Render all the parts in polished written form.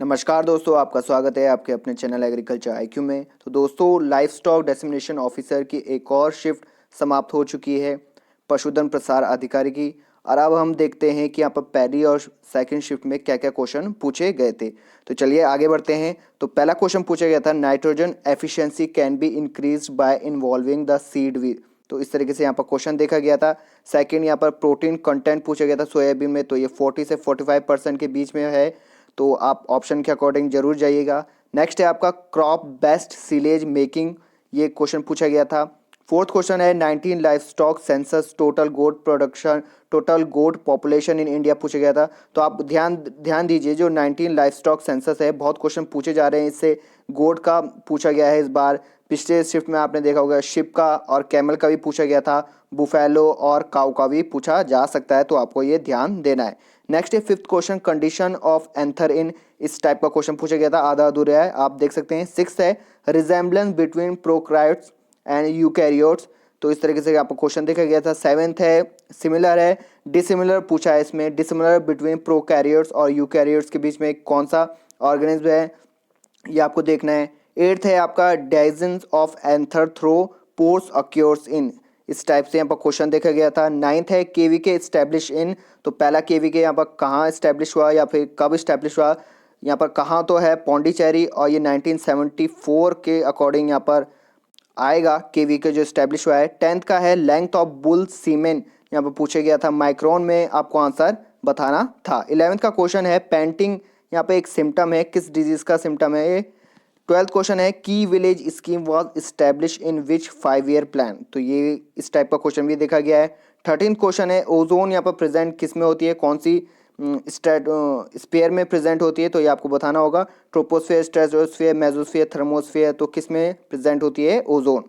नमस्कार दोस्तों, आपका स्वागत है आपके अपने चैनल एग्रीकल्चर आईक्यू में। तो दोस्तों, लाइफ स्टॉक डिसेमिनेशन ऑफिसर की एक और शिफ्ट समाप्त हो चुकी है, पशुधन प्रसार अधिकारी की। और अब हम देखते हैं कि यहाँ पर पहली और सेकंड शिफ्ट में क्या क्या क्वेश्चन पूछे गए थे। तो चलिए आगे बढ़ते हैं। तो पहला क्वेश्चन पूछा गया था, nitrogen efficiency can be increase by involving the seed weed. तो इस तरीके से यहाँ पर क्वेश्चन देखा गया था। सेकेंड, यहाँ पर प्रोटीन कंटेंट पूछा गया था सोयाबीन में, तो ये 40 से 45% के बीच में है, तो आप ऑप्शन के अकॉर्डिंग जरूर जाइएगा। नेक्स्ट है आपका क्रॉप बेस्ट सिलेज मेकिंग, ये क्वेश्चन पूछा गया था। फोर्थ क्वेश्चन है 19 livestock census total goat production total goat population in India पूछा गया था। तो आप ध्यान ध्यान दीजिए, जो 19 लाइफ स्टॉक सेंसस है, बहुत क्वेश्चन पूछे जा रहे हैं इससे। गोट का पूछा गया है इस बार। पिछले शिफ्ट में आपने देखा होगा शिप का और कैमल का भी पूछा गया था। बुफेलो और काउ का भी पूछा जा सकता है, तो आपको ये ध्यान देना है। नेक्स्ट है fifth question, condition of anther in, इस टाइप का क्वेश्चन पूछा गया था, आधा अधूरा है, आप देख सकते हैं। सिक्स है resemblance between prokaryotes and eukaryotes, तो इस तरीके से आपको क्वेश्चन देखा गया था। सेवेंथ है सिमिलर है डिसिमिलर पूछा है इसमें, डिसिमिलर बिटवीन प्रोकैरियोट्स और यूकैरियोट्स के बीच में कौन सा ऑर्गेनिज्म है, ये आपको देखना है। एट्थ है आपका डाइजेंस ऑफ एंथर थ्रो पोर्स अक्योर्स इन, इस टाइप से यहाँ पर क्वेश्चन देखा गया था। नाइन्थ है केवीके स्टैब्लिश इन, तो पहला केवीके यहाँ पर कहाँ स्टैब्लिश हुआ या फिर कब स्टैब्लिश हुआ, यहाँ पर कहाँ तो है पौंडीचेरी, और ये 1974 के अकॉर्डिंग यहाँ पर आएगा केवीके जो स्टैब्लिश हुआ है। टेंथ का है लेंथ ऑफ बुल सीमेन, यहाँ पर पूछा गया था, माइक्रोन में आपको आंसर बताना था। 11th का क्वेश्चन है पेंटिंग, यहाँ पे एक सिम्टम है, किस डिजीज का सिम्टम है ये। 12th क्वेश्चन है की village scheme was establish in which 5 year plan, तो ये इस टाइप का क्वेश्चन भी देखा गया है। 13th क्वेश्चन है ओजोन यहाँ पर प्रेजेंट किस में होती है, कौन सी स्पेयर में प्रेजेंट होती है, तो ये आपको बताना होगा। ट्रोपोस्फेयर, स्ट्रेटोस्फेयर, मेसोस्फेयर, थर्मोस्फेयर, तो किस में प्रेजेंट होती है ओजोन।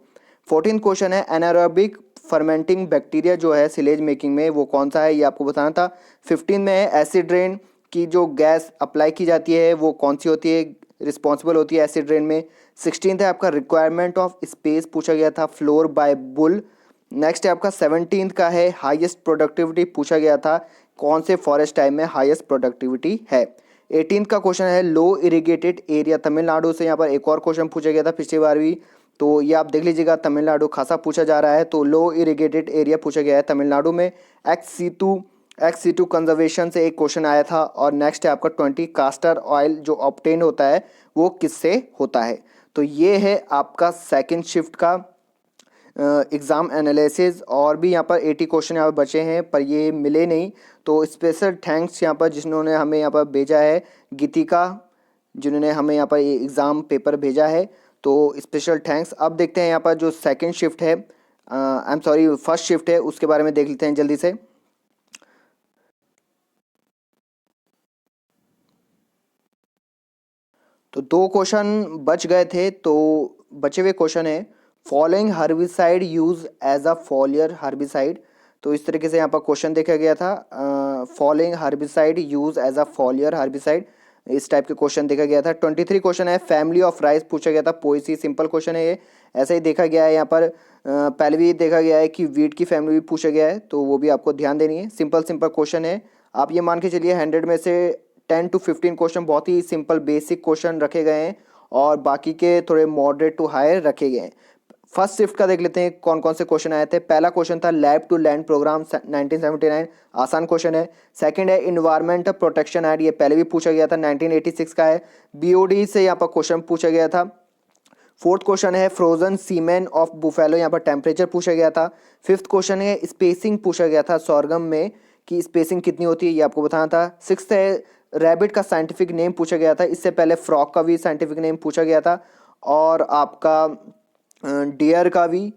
14th क्वेश्चन है एनारोबिक फर्मेंटिंग बैक्टीरिया जो है सिलेज मेकिंग में, वो कौन सा है, ये आपको बताना था। 15 में है एसिड रेन की जो गैस अप्लाई की जाती है वो कौन सी होती है, रिस्पॉन्सिबल होती है एसिड रेन में। 16th है आपका रिक्वायरमेंट ऑफ स्पेस पूछा गया था, फ्लोर बाय बुल। नेक्स्ट है आपका 17th का है हाईएस्ट प्रोडक्टिविटी पूछा गया था, कौन से फॉरेस्ट टाइप में हाईएस्ट प्रोडक्टिविटी है। 18th का क्वेश्चन है लो इरिगेटेड एरिया, तमिलनाडु से यहाँ पर एक और क्वेश्चन पूछा गया था पिछली बार भी, तो ये आप देख लीजिएगा, तमिलनाडु खासा पूछा जा रहा है, तो लो इरिगेटेड एरिया पूछा गया है तमिलनाडु में। एक्स सी टू कंजर्वेशन से एक क्वेश्चन आया था। और नेक्स्ट है आपका 20 कास्टर ऑयल जो ऑब्टेन होता है वो किससे होता है। तो ये है आपका सेकंड शिफ्ट का एग्ज़ाम एनालिसिस। और भी यहाँ पर 80 क्वेश्चन यहाँ पर बचे हैं पर ये मिले नहीं, तो स्पेशल थैंक्स यहाँ पर जिन्होंने हमें यहाँ पर भेजा है, गीतिका, जिन्होंने हमें यहाँ पर ये एग्ज़ाम पेपर भेजा है, तो स्पेशल थैंक्स। अब देखते हैं यहाँ पर जो सेकंड शिफ्ट है, I am sorry first shift है, उसके बारे में देख लेते हैं जल्दी से। तो दो क्वेश्चन बच गए थे, तो बचे हुए क्वेश्चन है following herbicide use as a foliar herbicide, तो इस तरीके से यहाँ पर क्वेश्चन देखा गया था, following herbicide use as a foliar herbicide, इस टाइप के क्वेश्चन देखा गया था। 23 क्वेश्चन है फैमिली ऑफ राइस पूछा गया था, पोएसी, सिंपल क्वेश्चन है ये, ऐसा ही देखा गया है यहाँ पर। पहले भी देखा गया है कि वीट की फैमिली भी पूछा गया है, तो वो भी आपको ध्यान देनी है। सिंपल सिंपल क्वेश्चन है, आप ये मान के चलिए 100 में से 10 to 15 क्वेश्चन बहुत ही सिंपल बेसिक क्वेश्चन रखे गए हैं और बाकी के थोड़े मॉडरेट टू हायर रखे गए हैं। फर्स्ट शिफ्ट का देख लेते हैं कौन कौन से क्वेश्चन आए थे। पहला क्वेश्चन था लैब टू लैंड प्रोग्राम 1979, आसान क्वेश्चन है। सेकंड है इन्वायरमेंट प्रोटेक्शन एक्ट, ये पहले भी पूछा गया था, 1986 का है। बीओडी से यहाँ पर क्वेश्चन पूछा गया था। फोर्थ क्वेश्चन है फ्रोजन सीमेन ऑफ बुफेलो, यहाँ पर टेम्परेचर पूछा गया था। फिफ्थ क्वेश्चन है स्पेसिंग पूछा गया था सॉर्गम में कि स्पेसिंग कितनी होती है, ये आपको बताना था। सिक्स्थ है रैबिट का साइंटिफिक नेम पूछा गया था, इससे पहले फ्रॉक का भी साइंटिफिक नेम पूछा गया था, और आपका डियर का भी,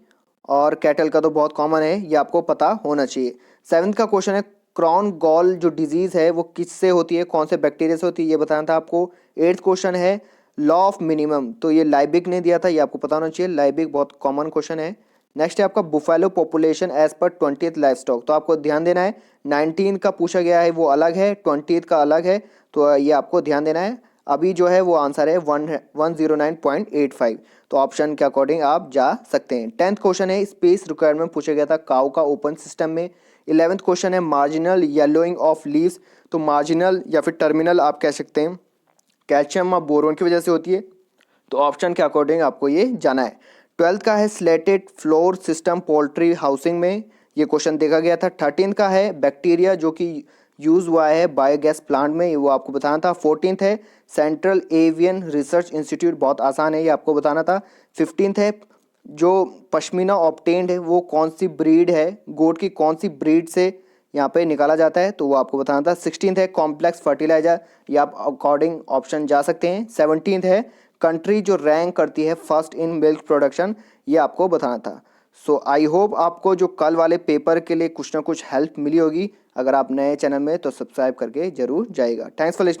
और कैटल का तो बहुत कॉमन है, ये आपको पता होना चाहिए। सेवन्थ का क्वेश्चन है क्रॉन गॉल जो डिजीज़ है वो किससे होती है, कौन से बैक्टीरिया से होती है, ये बताना था आपको। एट्थ क्वेश्चन है लॉ ऑफ मिनिमम, तो ये लाइबिक ने दिया था, ये आपको पता होना चाहिए, लाइबिक बहुत कॉमन क्वेश्चन है। नेक्स्ट है आपका buffalo population as per 20th life stock, तो आपको ध्यान देना है 19 का पूछा गया है वो अलग है, 20th का अलग है, तो ये आपको ध्यान देना है। अभी जो है वो आंसर है 109.85, तो ऑप्शन के अकॉर्डिंग आप जा सकते हैं। 10th क्वेश्चन है स्पेस रिक्वायरमेंट पूछा गया था काऊ का ओपन सिस्टम में। 11th क्वेश्चन है मार्जिनल येलोइंग ऑफ लीव्स, तो मार्जिनल या फिर टर्मिनल आप कह सकते हैं, कैल्शियम और बोरोन की वजह से होती है। तो ऑप्शन के अकॉर्डिंग आपको ये जाना है। 12th का है slitted floor system poultry housing में, ये क्वेश्चन देखा गया था। 13th का है बैक्टीरिया जो कि यूज़ हुआ है बायोगैस प्लांट में, वो आपको बताना था। 14th है सेंट्रल एवियन रिसर्च इंस्टीट्यूट, बहुत आसान है ये आपको बताना था। 15th है जो पश्मीना ऑब्टेन्ड है वो कौन सी ब्रीड है, गोट की कौन सी ब्रीड से यहाँ पे निकाला जाता है, तो वो आपको बताना था। 16th है कॉम्प्लेक्स फर्टिलाइजर, ये आप अकॉर्डिंग ऑप्शन जा सकते हैं। 17th है कंट्री जो रैंक करती है फर्स्ट इन मिल्क प्रोडक्शन, ये आपको बताना था। सो आई होप आपको जो कल वाले पेपर के लिए कुछ ना कुछ हेल्प मिली होगी। अगर आप नए चैनल में तो सब्सक्राइब करके जरूर जाइएगा। Thanks for listening.